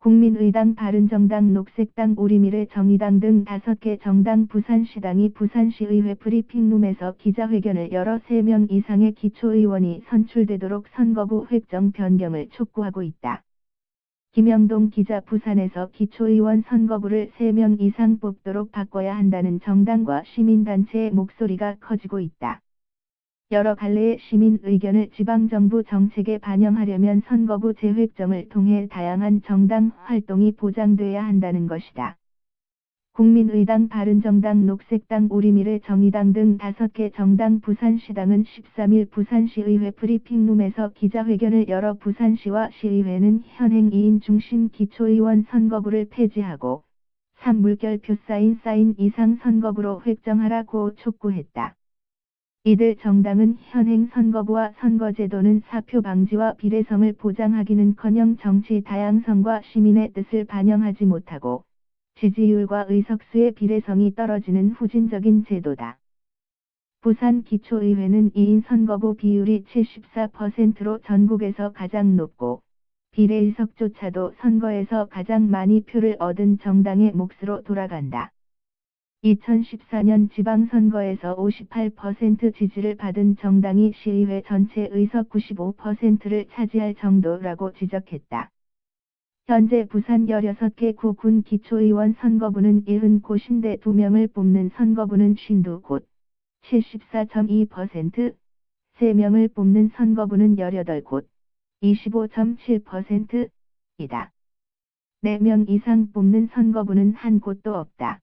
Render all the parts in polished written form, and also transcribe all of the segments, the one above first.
국민의당, 바른정당, 녹색당, 우리미래, 정의당 등 5개 정당 부산시당이 부산시의회 브리핑룸에서 기자회견을 열어 3명 이상의 기초의원이 선출되도록 선거구 획정 변경을 촉구하고 있다. 김영동 기자, 부산에서 기초의원 선거구를 3명 이상 뽑도록 바꿔야 한다는 정당과 시민단체의 목소리가 커지고 있다. 여러 갈래의 시민 의견을 지방정부 정책에 반영하려면 선거구 재획정을 통해 다양한 정당 활동이 보장돼야 한다는 것이다. 국민의당, 바른정당, 녹색당, 우리미래, 정의당 등 5개 정당 부산시당은 13일 부산시의회 브리핑룸에서 기자회견을 열어 부산시와 시의회는 현행 2인 중심 기초의원 선거구를 폐지하고 3물결표 사인 이상 선거구로 획정하라고 촉구했다. 이들 정당은 현행 선거구와 선거제도는 사표 방지와 비례성을 보장하기는커녕 정치 다양성과 시민의 뜻을 반영하지 못하고 지지율과 의석수의 비례성이 떨어지는 후진적인 제도다. 부산 기초의회는 2인 선거구 비율이 74%로 전국에서 가장 높고 비례의석조차도 선거에서 가장 많이 표를 얻은 정당의 몫으로 돌아간다. 2014년 지방선거에서 58% 지지를 받은 정당이 시의회 전체 의석 95%를 차지할 정도라고 지적했다. 현재 부산 16개 구 군 기초의원 선거구는 70곳인데 2명을 뽑는 선거구는 52곳, 74.2%, 3명을 뽑는 선거구는 18곳, 25.7%이다. 4명 이상 뽑는 선거구는 한 곳도 없다.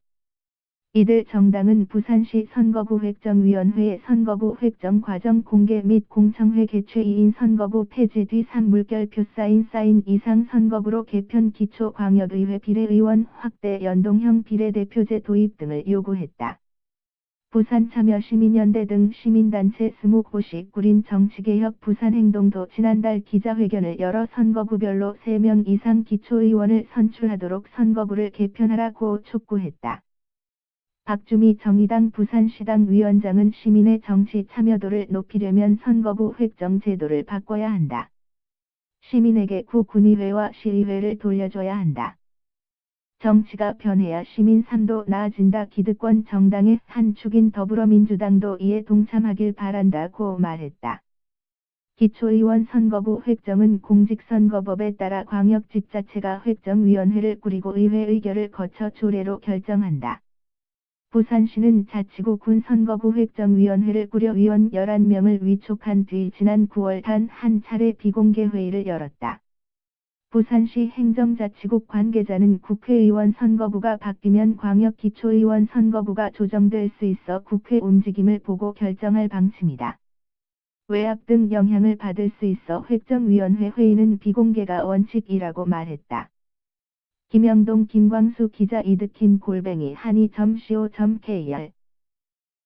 이들 정당은 부산시 선거구 획정위원회의 선거구 획정 과정 공개 및 공청회 개최 2인 선거구 폐지 뒤 3물결표 사인 이상 선거구로 개편 기초광역의회 비례의원 확대 연동형 비례대표제 도입 등을 요구했다. 부산참여시민연대 등 시민단체 20곳이 꾸린 정치개혁 부산행동도 지난달 기자회견을 열어 선거구별로 3명 이상 기초의원을 선출하도록 선거구를 개편하라고 촉구했다. 박주미 정의당 부산시당 위원장은 시민의 정치 참여도를 높이려면 선거구 획정 제도를 바꿔야 한다. 시민에게 구 군의회와 시의회를 돌려줘야 한다. 정치가 변해야 시민 삶도 나아진다. 기득권 정당의 한 축인 더불어민주당도 이에 동참하길 바란다고 말했다. 기초의원 선거구 획정은 공직선거법에 따라 광역지자체가 획정위원회를 꾸리고 의회 의결을 거쳐 조례로 결정한다. 부산시는 자치구 군 선거구 획정위원회를 꾸려 위원 11명을 위촉한 뒤 지난 9월 단 한 차례 비공개 회의를 열었다. 부산시 행정자치국 관계자는 국회의원 선거구가 바뀌면 광역기초의원 선거구가 조정될 수 있어 국회 움직임을 보고 결정할 방침이다. 외압 등 영향을 받을 수 있어 획정위원회 회의는 비공개가 원칙이라고 말했다. 김영동, 김광수 기자, 이득힘 한이.co.kr